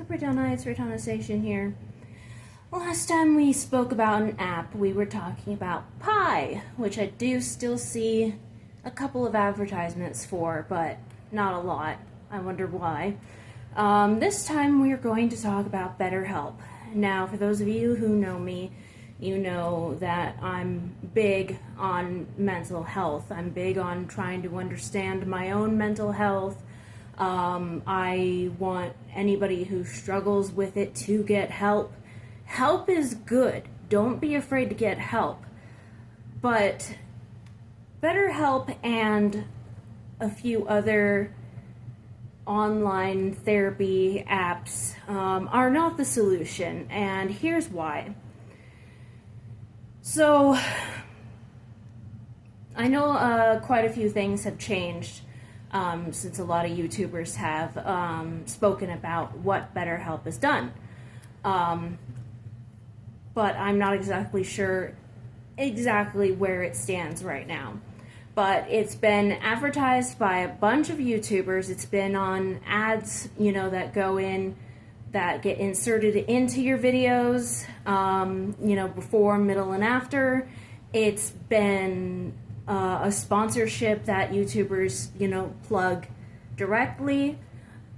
So Britannia, it's Britannia Station here. Last time we spoke about an app, we were talking about Pi, which I do still see a couple of advertisements for, but not a lot. I wonder why. This time we're going to talk about BetterHelp. Now, for those of you who know me, you know that I'm big on mental health. I'm big on trying to understand my own mental health. I want anybody who struggles with it to get help. Help is good. Don't be afraid to get help. But BetterHelp and a few other online therapy apps are not the solution, and here's why. So, I know quite a few things have changed since a lot of YouTubers have spoken about what BetterHelp has done. But I'm not exactly sure exactly where it stands right now. But it's been advertised by a bunch of YouTubers. It's been on ads, that go in, that get inserted into your videos, before, middle, and after. It's been a sponsorship that YouTubers, plug directly.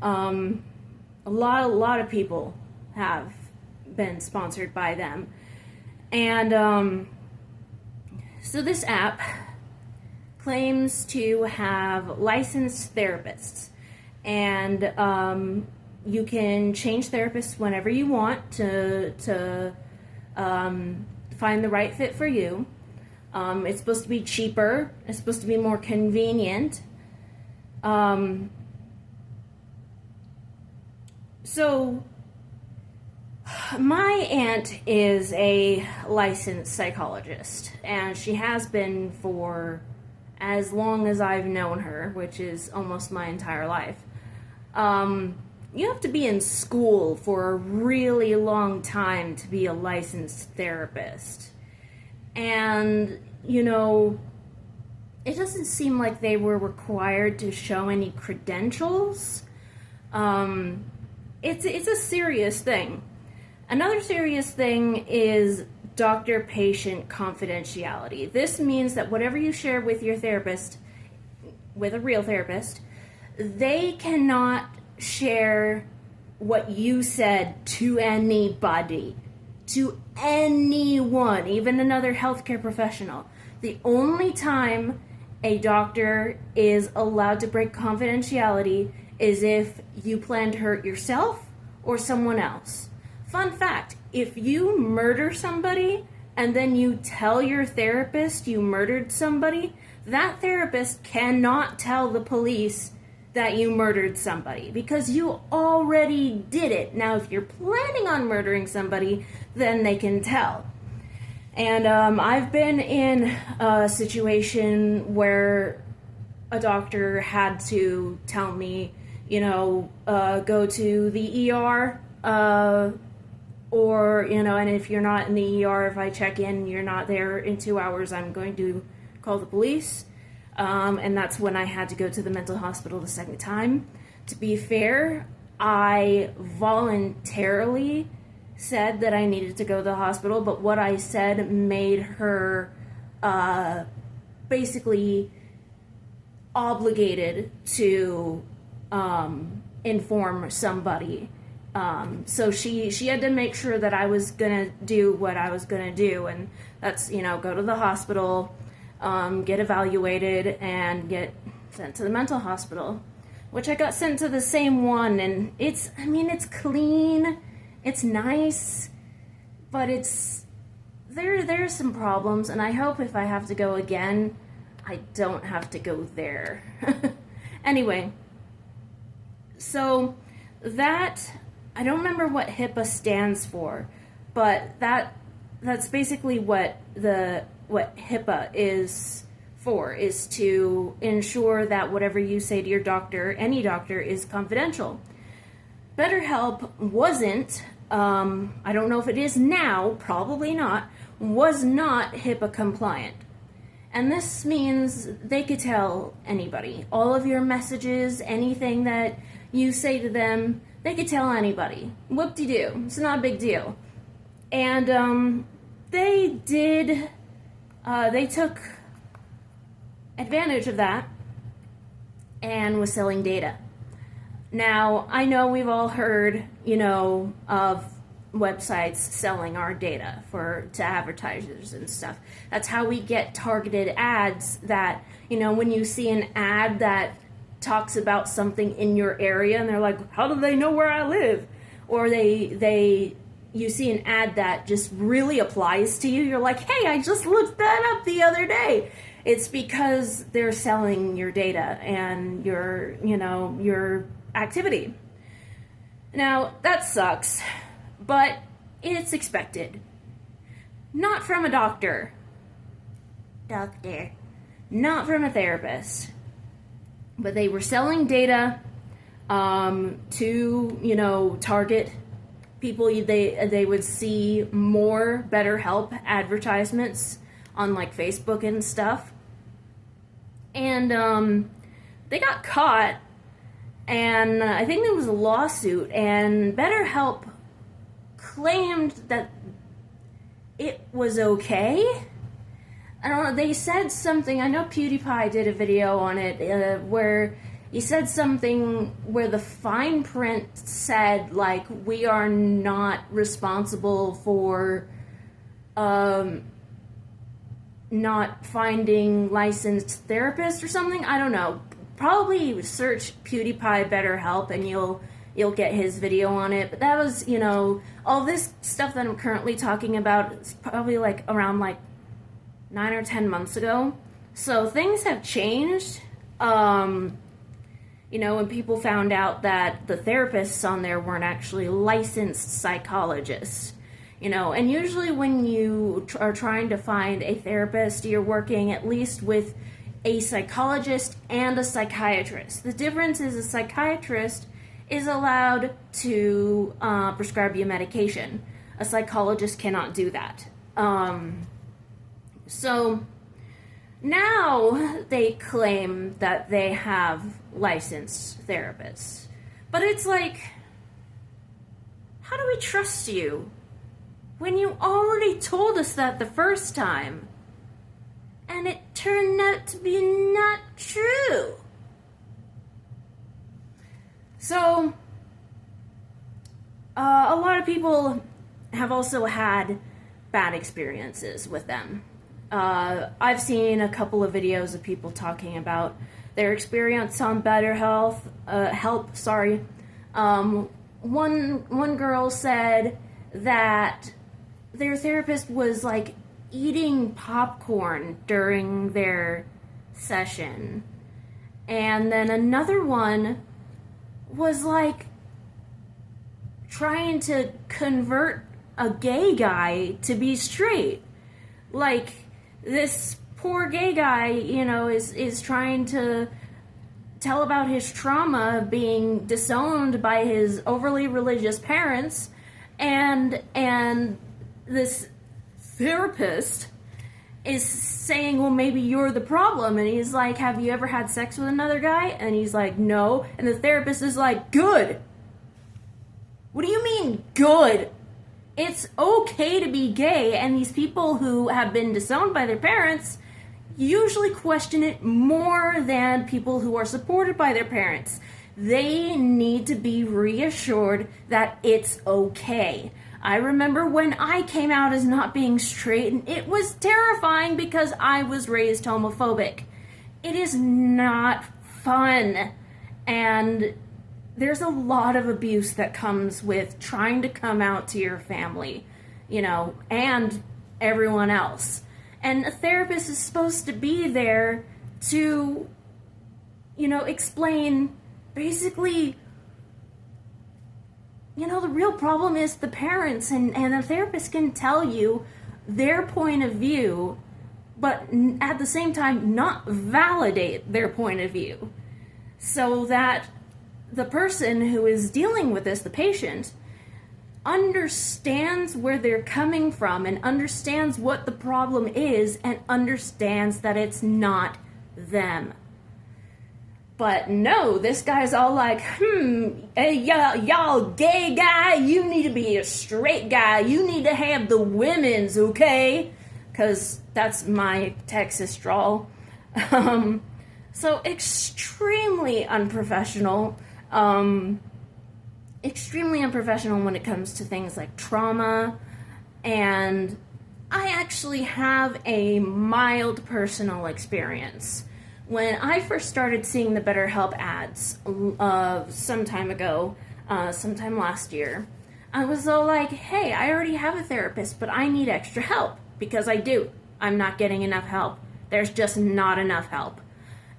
A lot of people have been sponsored by them. And so this app claims to have licensed therapists, and you can change therapists whenever you want to find the right fit for you. It's supposed to be cheaper. It's supposed to be more convenient. So my aunt is a licensed psychologist, and she has been for as long as I've known her, which is almost my entire life. You have to be in school for a really long time to be a licensed therapist. And, it doesn't seem like they were required to show any credentials. It's a serious thing. Another serious thing is doctor-patient confidentiality. This means that whatever you share with your therapist, with a real therapist, they cannot share what you said to anybody, to anyone, even another healthcare professional. The only time a doctor is allowed to break confidentiality is if you plan to hurt yourself or someone else. Fun fact, if you murder somebody and then you tell your therapist you murdered somebody, that therapist cannot tell the police that you murdered somebody because you already did it. Now, if you're planning on murdering somebody, then they can tell. And I've been in a situation where a doctor had to tell me, go to the ER, or, and if you're not in the ER, if I check in, you're not there in 2 hours, I'm going to call the police. And that's when I had to go to the mental hospital the second time. To be fair, I voluntarily said that I needed to go to the hospital, but what I said made her basically obligated to inform somebody. So she had to make sure that I was gonna do what I was gonna do, and that's, go to the hospital, get evaluated, and get sent to the mental hospital, which I got sent to the same one, and it's clean, it's nice, but there's some problems, and I hope if I have to go again, I don't have to go there. Anyway, so that, I don't remember what HIPAA stands for, but that's basically what HIPAA is for, is to ensure that whatever you say to your doctor, any doctor, is confidential. BetterHelp wasn't, I don't know if it is now, probably not, was not HIPAA compliant. And this means they could tell anybody. All of your messages, anything that you say to them, they could tell anybody. Whoop-de-doo. It's not a big deal. And they took advantage of that and was selling data. Now, I know we've all heard, of websites selling our data to advertisers and stuff. That's how we get targeted ads that, when you see an ad that talks about something in your area and they're like, how do they know where I live? Or you see an ad that just really applies to you. You're like, hey, I just looked that up the other day. It's because they're selling your data and your activity. Now, that sucks, but it's expected. Not from a doctor. Not from a therapist. But they were selling data to, target people. They would see more BetterHelp advertisements on, like, Facebook and stuff. And they got caught. And I think there was a lawsuit, and BetterHelp claimed that it was okay. I don't know, they said something, I know PewDiePie did a video on it, where he said something where the fine print said, like, we are not responsible for not finding licensed therapists or something. I don't know. Probably search PewDiePie BetterHelp and you'll get his video on it. But that was, all this stuff that I'm currently talking about is probably like around like 9 or 10 months ago. So things have changed. When people found out that the therapists on there weren't actually licensed psychologists. And usually when you are trying to find a therapist, you're working at least with a psychologist and a psychiatrist. The difference is a psychiatrist is allowed to prescribe you medication. A psychologist cannot do that. So now they claim that they have licensed therapists. But it's like, how do we trust you when you already told us that the first time? And it turned out to be not true. So, a lot of people have also had bad experiences with them. I've seen a couple of videos of people talking about their experience on BetterHelp. One girl said that their therapist was like eating popcorn during their session. And then another one was like trying to convert a gay guy to be straight. Like, this poor gay guy, is trying to tell about his trauma of being disowned by his overly religious parents, and this therapist is saying, well, maybe you're the problem. And he's like, have you ever had sex with another guy? And he's like, no. And the therapist is like, good. What do you mean, good? It's okay to be gay, and these people who have been disowned by their parents usually question it more than people who are supported by their parents. They need to be reassured that it's okay. I remember when I came out as not being straight, and it was terrifying because I was raised homophobic. It is not fun, and there's a lot of abuse that comes with trying to come out to your family, and everyone else. And a therapist is supposed to be there to, explain basically, the real problem is the parents, and a therapist can tell you their point of view, but at the same time not validate their point of view, so that the person who is dealing with this, the patient, understands where they're coming from and understands what the problem is and understands that it's not them. But no, this guy's all like, hey, y'all gay guy, you need to be a straight guy. You need to have the women's, okay? Because that's my Texas drawl. So extremely unprofessional. Extremely unprofessional when it comes to things like trauma. And I actually have a mild personal experience. When I first started seeing the BetterHelp ads some time ago, sometime last year, I was all like, hey, I already have a therapist, but I need extra help, because I do. I'm not getting enough help. There's just not enough help.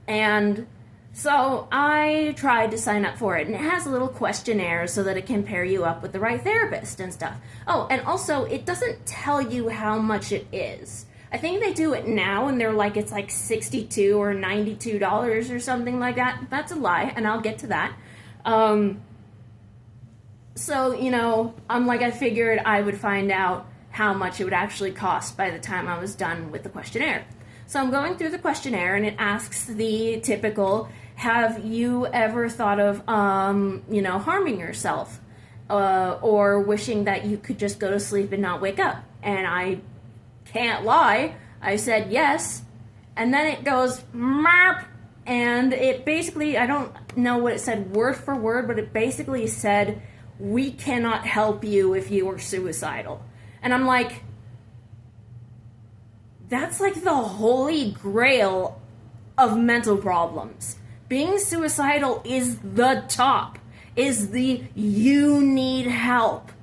And so I tried to sign up for it, and it has a little questionnaire so that it can pair you up with the right therapist and stuff. Oh, and also, it doesn't tell you how much it is. I think they do it now, and they're like, it's like $62 or $92 or something like that. That's a lie, and I'll get to that. So, you know, I figured I would find out how much it would actually cost by the time I was done with the questionnaire. So I'm going through the questionnaire, and it asks the typical, have you ever thought of, harming yourself? Or wishing that you could just go to sleep and not wake up? And I can't lie, I said yes, and then it goes marp, and it basically, I don't know what it said word for word, but it basically said, we cannot help you if you are suicidal. And I'm like, that's like the holy grail of mental problems. Being suicidal is the top, is the you need help.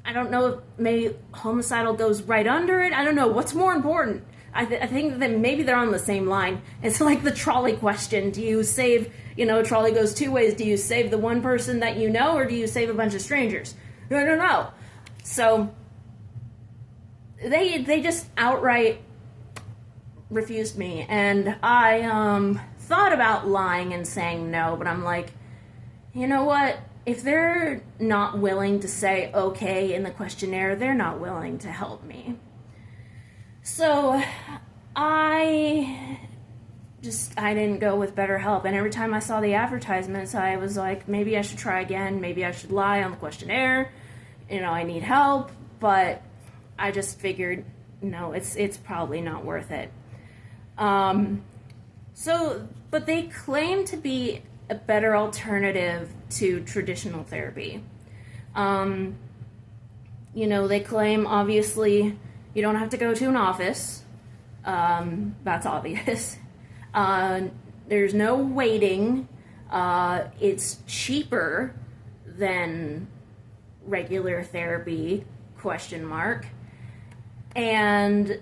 I don't know if maybe homicidal goes right under it. I don't know. What's more important? I think that maybe they're on the same line. It's like the trolley question. Do you save, a trolley goes two ways. Do you save the one person that you know, or do you save a bunch of strangers? I don't know. So they just outright refused me. And I thought about lying and saying no, but I'm like, you know what? If they're not willing to say okay in the questionnaire, they're not willing to help me. So I didn't go with BetterHelp. And every time I saw the advertisements, I was like, maybe I should try again. Maybe I should lie on the questionnaire. I need help. But I just figured, no, it's probably not worth it. But they claim to be a better alternative to traditional therapy. They claim, obviously, you don't have to go to an office. That's obvious. There's no waiting. It's cheaper than regular therapy, ? And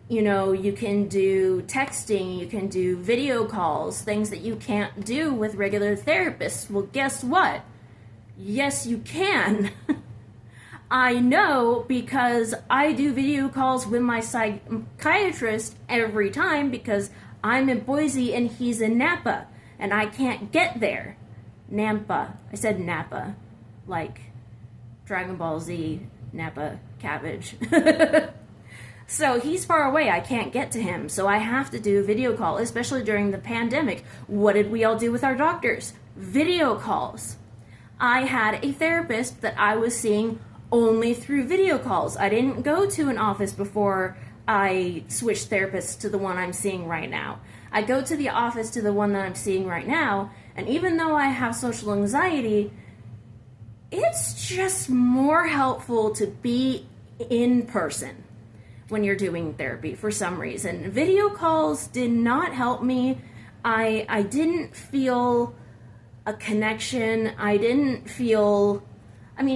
you can do texting, you can do video calls, things that you can't do with regular therapists. Well, guess what? Yes, you can. I know, because I do video calls with my psychiatrist every time, because I'm in Boise and he's in Napa, and I can't get there. Nampa. I said Napa. Like Dragon Ball Z, Napa cabbage. So he's far away. I can't get to him. So I have to do a video call, especially during the pandemic. What did we all do with our doctors? Video calls. I had a therapist that I was seeing only through video calls. I didn't go to an office before I switched therapists to the one I'm seeing right now. I go to the office to the one that I'm seeing right now, and even though I have social anxiety, it's just more helpful to be in person when you're doing therapy for some reason. Video calls did not help me. I didn't feel a connection. I didn't feel,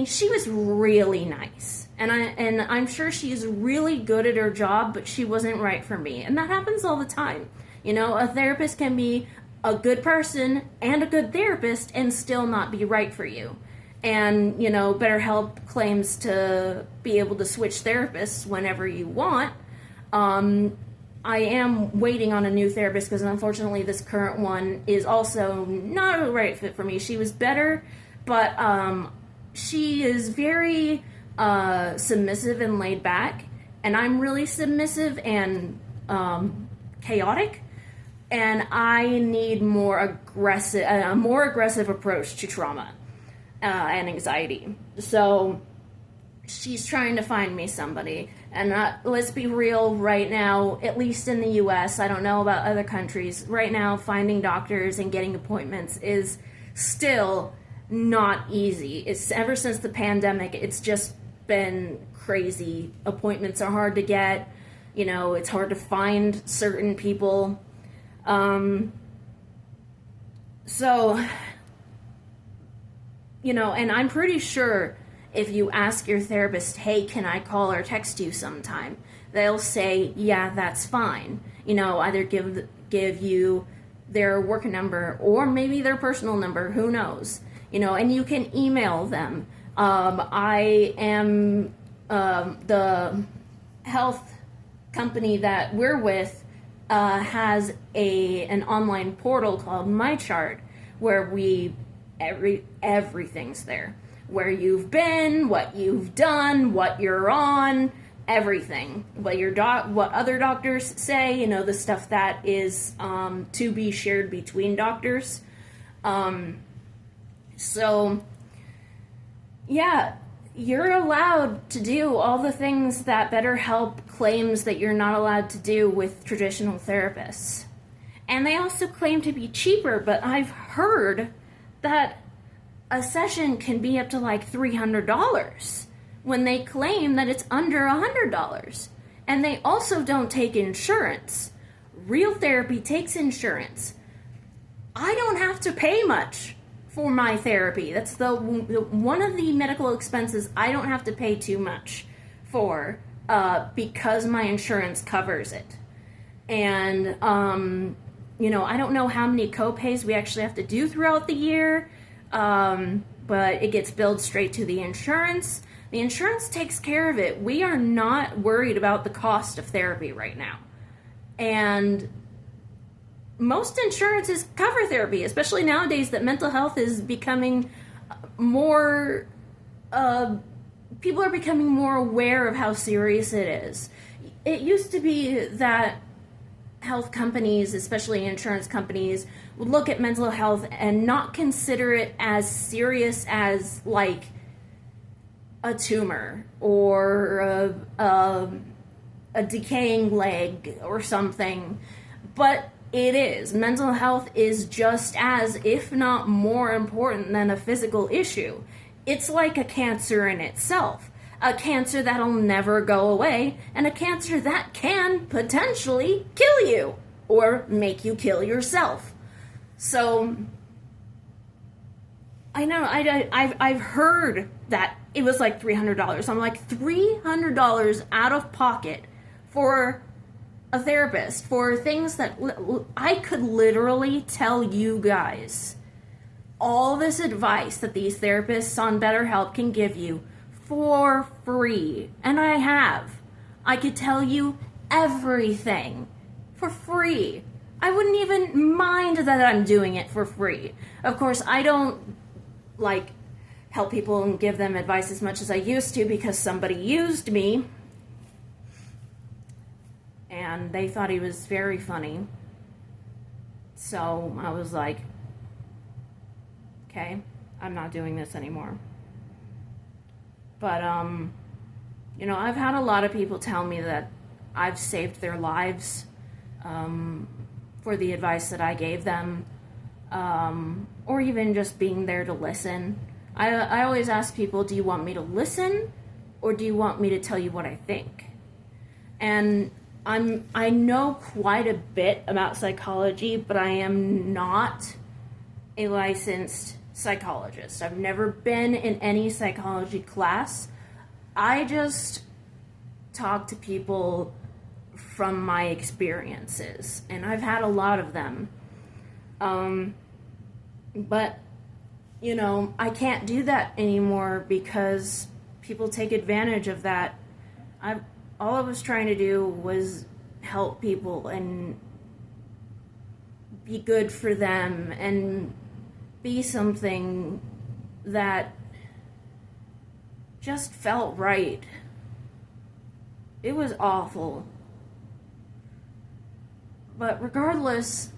she was really nice. And I'm sure she's really good at her job, but she wasn't right for me. And that happens all the time. A therapist can be a good person and a good therapist and still not be right for you. And, BetterHelp claims to be able to switch therapists whenever you want. I am waiting on a new therapist because, unfortunately, this current one is also not a right fit for me. She was better, but she is very submissive and laid back. And I'm really submissive and chaotic. and I need a more aggressive approach to trauma and anxiety. So she's trying to find me somebody. And let's be real, right now, at least in the US, I don't know about other countries, right now finding doctors and getting appointments is still not easy. It's ever since the pandemic, it's just been crazy. Appointments are hard to get. It's hard to find certain people. So, and I'm pretty sure if you ask your therapist, hey, can I call or text you sometime? They'll say, yeah, that's fine. Either give you their work number or maybe their personal number, who knows? And you can email them. I am the health company that we're with has an online portal called MyChart where everything's there. Where you've been, what you've done, what you're on, everything. What other doctors say, the stuff that is to be shared between doctors. So, yeah, you're allowed to do all the things that BetterHelp claims that you're not allowed to do with traditional therapists. And they also claim to be cheaper, but I've heard that a session can be up to like $300 when they claim that it's under $100. And they also don't take insurance. Real therapy takes insurance. I don't have to pay much for my therapy. That's one of the medical expenses I don't have to pay too much for because my insurance covers it. And, I don't know how many copays we actually have to do throughout the year. But it gets billed straight to the insurance. The insurance takes care of it. We are not worried about the cost of therapy right now. And most insurances cover therapy, especially nowadays that mental health is becoming more, people are becoming more aware of how serious it is. It used to be that health companies, especially insurance companies, would look at mental health and not consider it as serious as like a tumor or a decaying leg or something. But it is. Mental health is just as, if not more important than a physical issue. It's like a cancer in itself. A cancer that'll never go away, and a cancer that can potentially kill you or make you kill yourself. So, I know, I've heard that it was like $300. I'm like, $300 out of pocket for a therapist, for things that I could literally tell you guys all this advice that these therapists on BetterHelp can give you for free. And I could tell you everything for free. I wouldn't even mind that I'm doing it for free. Of course, I don't help people and give them advice as much as I used to because somebody used me and they thought he was very funny. So I was like, okay, I'm not doing this anymore. But, I've had a lot of people tell me that I've saved their lives for the advice that I gave them, or even just being there to listen. I always ask people, do you want me to listen, or do you want me to tell you what I think? And I know quite a bit about psychology, but I am not a licensed psychologist. I've never been in any psychology class. I just talk to people from my experiences, and I've had a lot of them. But, I can't do that anymore because people take advantage of that. All I was trying to do was help people and be good for them and be something that just felt right. It was awful. But regardless,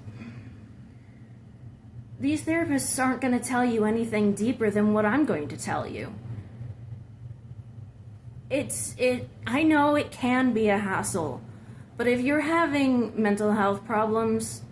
these therapists aren't going to tell you anything deeper than what I'm going to tell you. I know it can be a hassle, but if you're having mental health problems,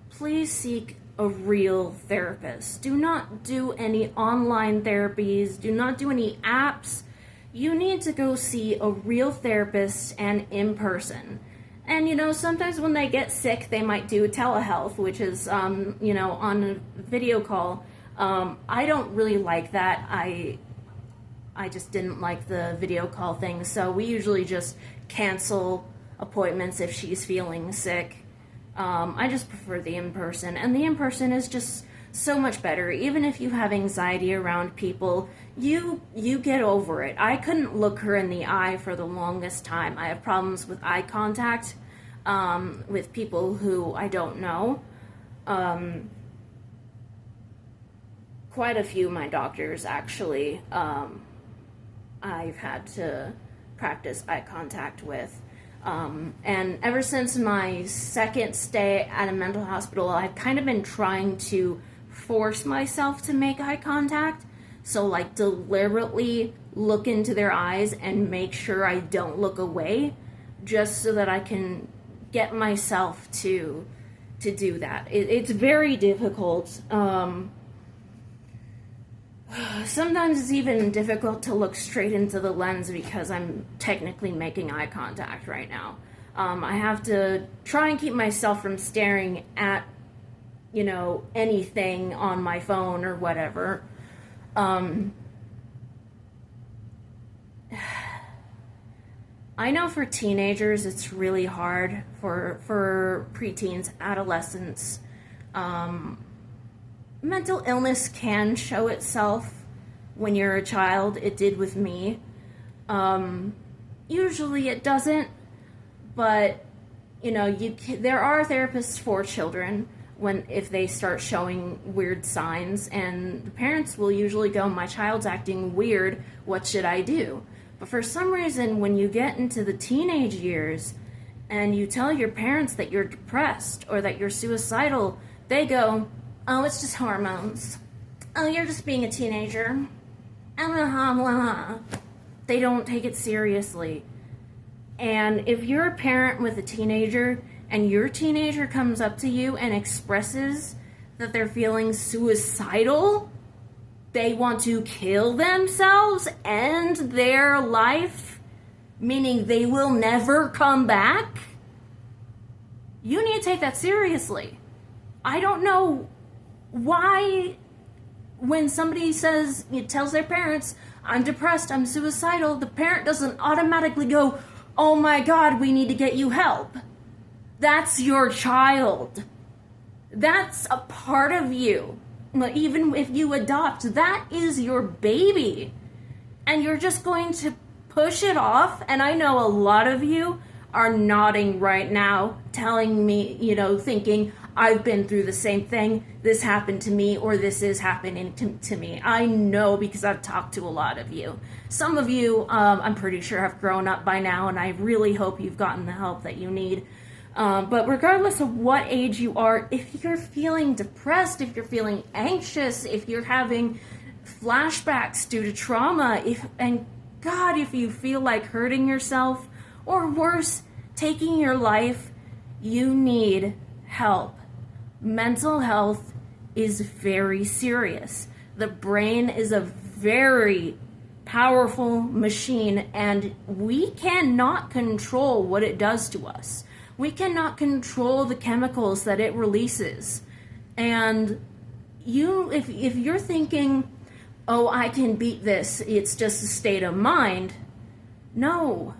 please seek a real therapist. Do not do any online therapies. Do not do any apps. You need to go see a real therapist and in person. And, sometimes when they get sick, they might do telehealth, which is, on a video call. I don't really like that. I just didn't like the video call thing, so we usually just cancel appointments if she's feeling sick. I just prefer the in-person, and the in-person is just so much better. Even if you have anxiety around people, you get over it. I couldn't look her in the eye for the longest time. I have problems with eye contact with people who I don't know. Quite a few of my doctors, actually, I've had to practice eye contact with. And ever since my second stay at a mental hospital, I've kind of been trying to force myself to make eye contact. So, like, deliberately look into their eyes and make sure I don't look away, just so that I can get myself to do that. It's very difficult. Sometimes it's even difficult to look straight into the lens because I'm technically making eye contact right now. I have to try and keep myself from staring at, anything on my phone or whatever. I know for teenagers it's really hard, for preteens, adolescents. Mental illness can show itself when you're a child. It did with me. Usually it doesn't, but there are therapists for children if they start showing weird signs, and the parents will usually go, "My child's acting weird, what should I do?" But for some reason, when you get into the teenage years and you tell your parents that you're depressed or that you're suicidal, they go, "Oh, it's just hormones. Oh, you're just being a teenager." They don't take it seriously. And if you're a parent with a teenager and your teenager comes up to you and expresses that they're feeling suicidal, they want to kill themselves, end their life, meaning they will never come back, you need to take that seriously. I don't know why when somebody tells their parents, "I'm depressed, I'm suicidal," the parent doesn't automatically go, "Oh my God, we need to get you help." That's your child. That's a part of you. Even if you adopt, that is your baby. And you're just going to push it off. And I know a lot of you are nodding right now, telling me, thinking, "I've been through the same thing. This happened to me," or "This is happening to me." I know because I've talked to a lot of you. Some of you, I'm pretty sure, have grown up by now, and I really hope you've gotten the help that you need. But regardless of what age you are, if you're feeling depressed, if you're feeling anxious, if you're having flashbacks due to trauma, if you feel like hurting yourself, or worse, taking your life, you need help. Mental health is very serious. The brain is a very powerful machine, and we cannot control what it does to us. We cannot control the chemicals that it releases. And if you're thinking, "Oh, I can beat this, it's just a state of mind," no,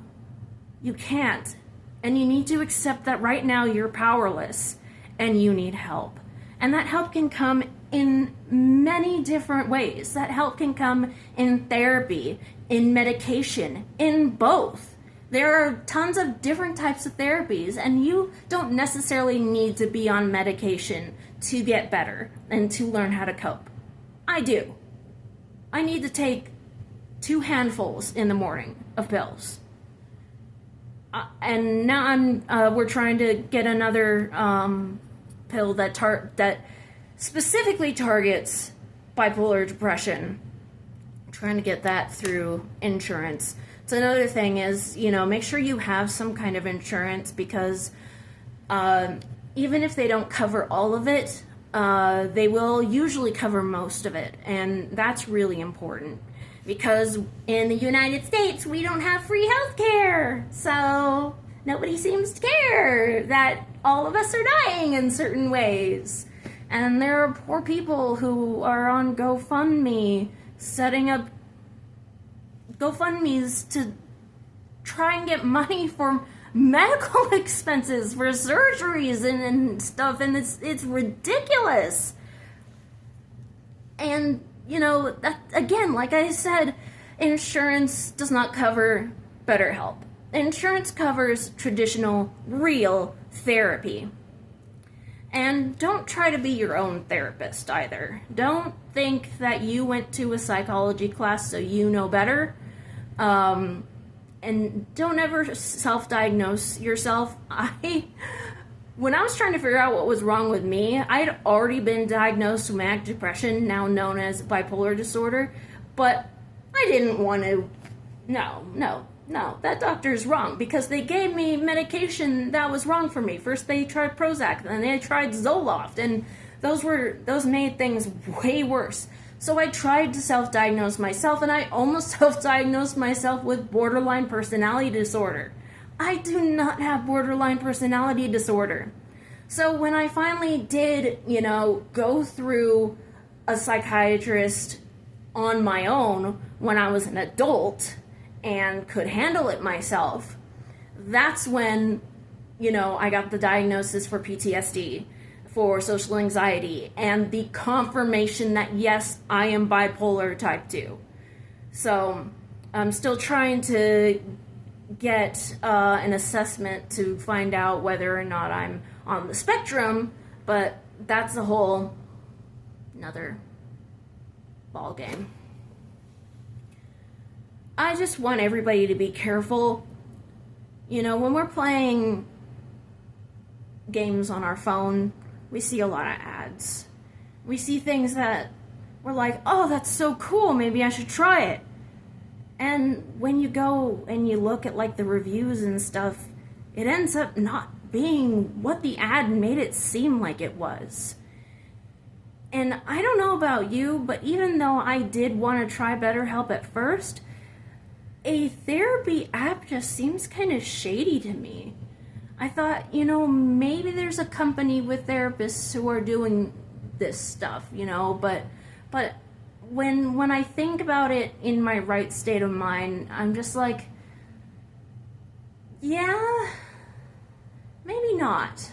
you can't. And you need to accept that right now you're powerless and you need help. And that help can come in many different ways. That help can come in therapy, in medication, in both. There are tons of different types of therapies, and you don't necessarily need to be on medication to get better and to learn how to cope. I do. I need to take 2 handfuls in the morning of pills. And now we're trying to get another pill that specifically targets bipolar depression, trying to get that through insurance. So another thing is, make sure you have some kind of insurance, because even if they don't cover all of it, they will usually cover most of it, and that's really important, because in the United States we don't have free health care, so nobody seems to care that all of us are dying in certain ways. And there are poor people who are on GoFundMe, setting up GoFundMes to try and get money for medical expenses, for surgeries and stuff, and it's ridiculous. And, that, again, like I said, insurance does not cover BetterHelp. Insurance covers traditional, real therapy. And don't try to be your own therapist either. Don't think that you went to a psychology class so you know better. And don't ever self-diagnose yourself. When I was trying to figure out what was wrong with me, I'd already been diagnosed with manic depression, now known as bipolar disorder, but I didn't want to. No, that doctor's wrong, because they gave me medication that was wrong for me. First they tried Prozac, then they tried Zoloft, and those made things way worse. So I tried to self-diagnose myself, and I almost self-diagnosed myself with borderline personality disorder. I do not have borderline personality disorder. So when I finally did, go through a psychiatrist on my own when I was an adult and could handle it myself, that's when, I got the diagnosis for PTSD, for social anxiety, and the confirmation that, yes, I am bipolar type 2. So I'm still trying to get an assessment to find out whether or not I'm on the spectrum, but that's a whole another ball game. I just want everybody to be careful. When we're playing games on our phone, we see a lot of ads. We see things that we're like, oh, that's so cool, maybe I should try it. And when you go and you look at the reviews and stuff, it ends up not being what the ad made it seem like it was. And I don't know about you, but even though I did want to try BetterHelp at first, a therapy app just seems kind of shady to me. I thought, maybe there's a company with therapists who are doing this stuff, but when I think about it in my right state of mind, I'm just like, yeah, maybe not.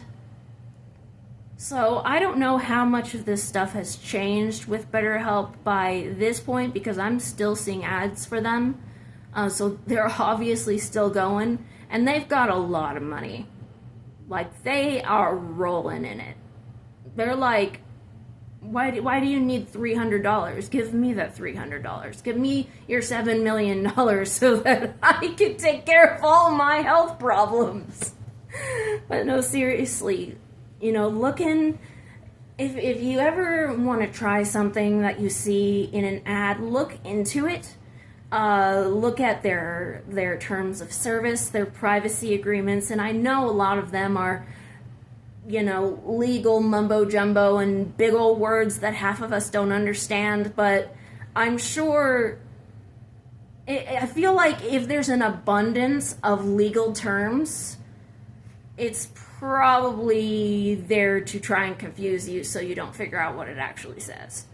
So I don't know how much of this stuff has changed with BetterHelp by this point, because I'm still seeing ads for them. So they're obviously still going, and they've got a lot of money. They are rolling in it. They're like, why do you need $300? Give me that $300. Give me your $7 million so that I can take care of all my health problems. But no, seriously, if you ever want to try something that you see in an ad, look into it. Look at their terms of service, their privacy agreements, and I know a lot of them are, legal mumbo jumbo and big old words that half of us don't understand, but I'm sure, I feel like if there's an abundance of legal terms, it's probably there to try and confuse you so you don't figure out what it actually says.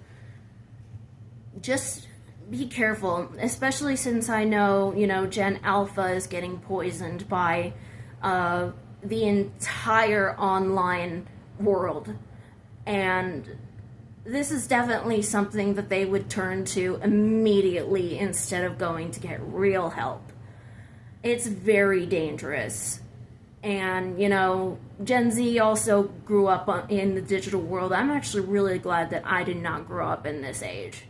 Just be careful, especially since I know, Gen Alpha is getting poisoned by the entire online world. And this is definitely something that they would turn to immediately instead of going to get real help. It's very dangerous. And, Gen Z also grew up in the digital world. I'm actually really glad that I did not grow up in this age.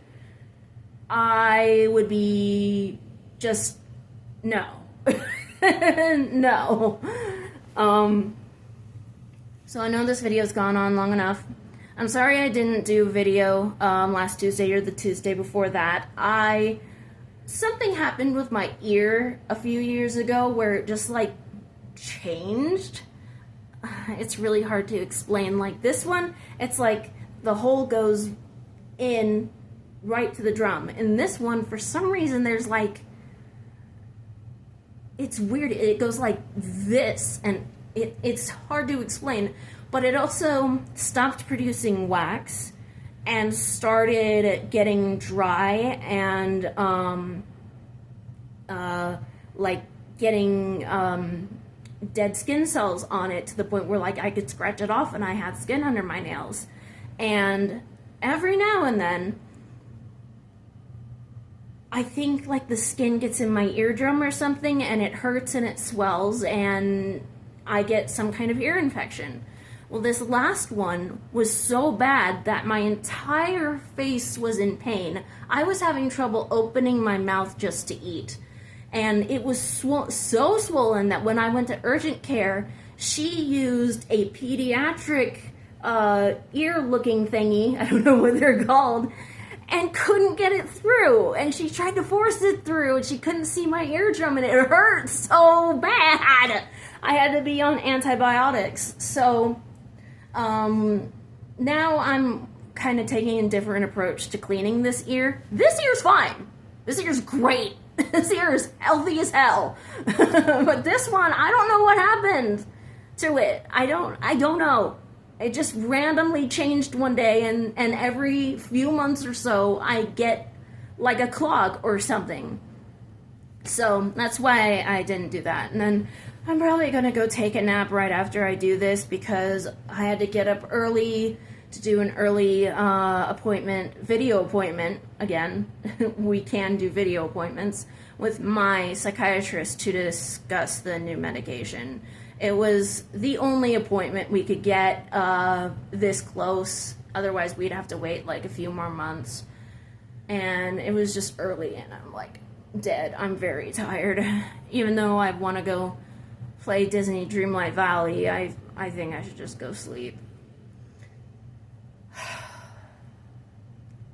I would be just, no. No. So I know this video's gone on long enough. I'm sorry I didn't do a video last Tuesday or the Tuesday before that. Something happened with my ear a few years ago where it just like changed. It's really hard to explain. Like this one, it's like the hole goes in right to the drum. And this one, for some reason, there's like, it's weird. It goes like this, and it's hard to explain. But it also stopped producing wax and started getting dry and like getting dead skin cells on it to the point where like I could scratch it off and I had skin under my nails. And every now and then I think like the skin gets in my eardrum or something and it hurts and it swells and I get some kind of ear infection. Well, this last one was so bad that my entire face was in pain. I was having trouble opening my mouth just to eat. And it was so swollen that when I went to urgent care, she used a pediatric ear-looking thingy, I don't know what they're called, and couldn't get it through. And she tried to force it through, and she couldn't see my eardrum, and it hurt so bad. I had to be on antibiotics. So now I'm kind of taking a different approach to cleaning this ear. This ear's fine. This ear's great. This ear is healthy as hell. But this one, I don't know what happened to it. I don't know. It just randomly changed one day, and every few months or so, I get like a clog or something. So that's why I didn't do that. And then I'm probably going to go take a nap right after I do this because I had to get up early to do an early video appointment. Again, we can do video appointments with my psychiatrist to discuss the new medication. It was the only appointment we could get this close. Otherwise, we'd have to wait like a few more months. And it was just early, and I'm like dead. I'm very tired. Even though I want to go play Disney Dreamlight Valley, I think I should just go sleep.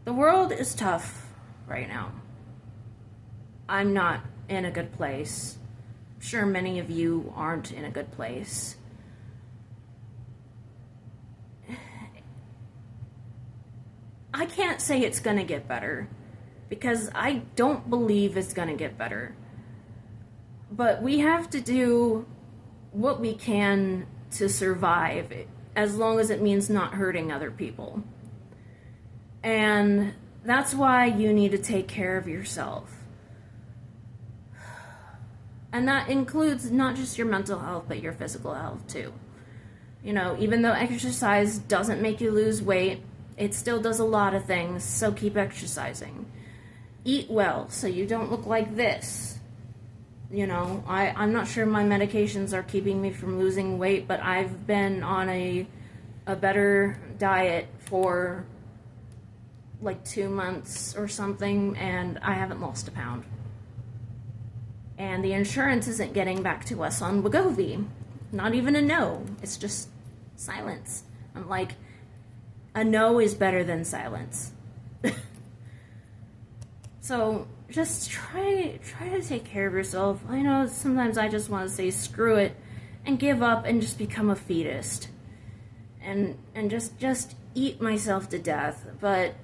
The world is tough right now. I'm not in a good place. I'm sure many of you aren't in a good place. I can't say it's gonna get better because I don't believe it's gonna get better. But we have to do what we can to survive, as long as it means not hurting other people. And that's why you need to take care of yourself. And that includes not just your mental health, but your physical health too. You know, even though exercise doesn't make you lose weight, it still does a lot of things, so keep exercising. Eat well, so you don't look like this. You know, I'm not sure my medications are keeping me from losing weight, but I've been on a better diet for like 2 months or something, and I haven't lost a pound. And the insurance isn't getting back to us on Wegovy. Not even a no. It's just silence. I'm like, a no is better than silence. So just try to take care of yourself. I know sometimes I just want to say screw it and give up and just become a fetus. And just eat myself to death. But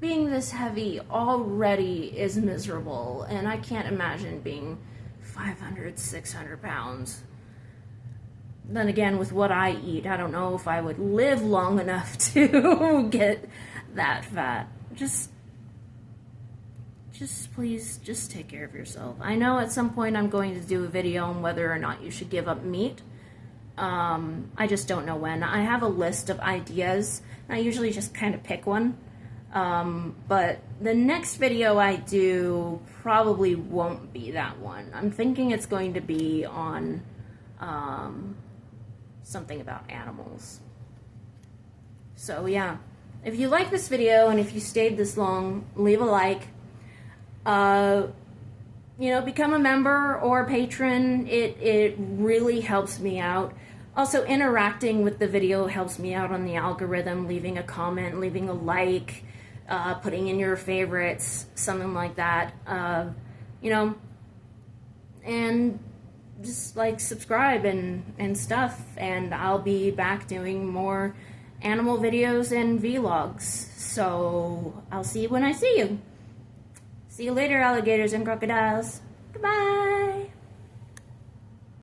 being this heavy already is miserable, and I can't imagine being 500, 600 pounds. Then again, with what I eat, I don't know if I would live long enough to get that fat. Just please, just take care of yourself. I know at some point I'm going to do a video on whether or not you should give up meat. I just don't know when. I have a list of ideas, and I usually just kind of pick one. But the next video I do probably won't be that one. I'm thinking it's going to be on something about animals. So yeah, if you like this video and if you stayed this long, leave a like. You know, become a member or a patron. It really helps me out. Also, interacting with the video helps me out on the algorithm, leaving a comment, leaving a like, putting in your favorites, something like that. You know, and just like subscribe and stuff, and I'll be back doing more animal videos and vlogs. So I'll see you when I see you. See you later, alligators and crocodiles. Goodbye.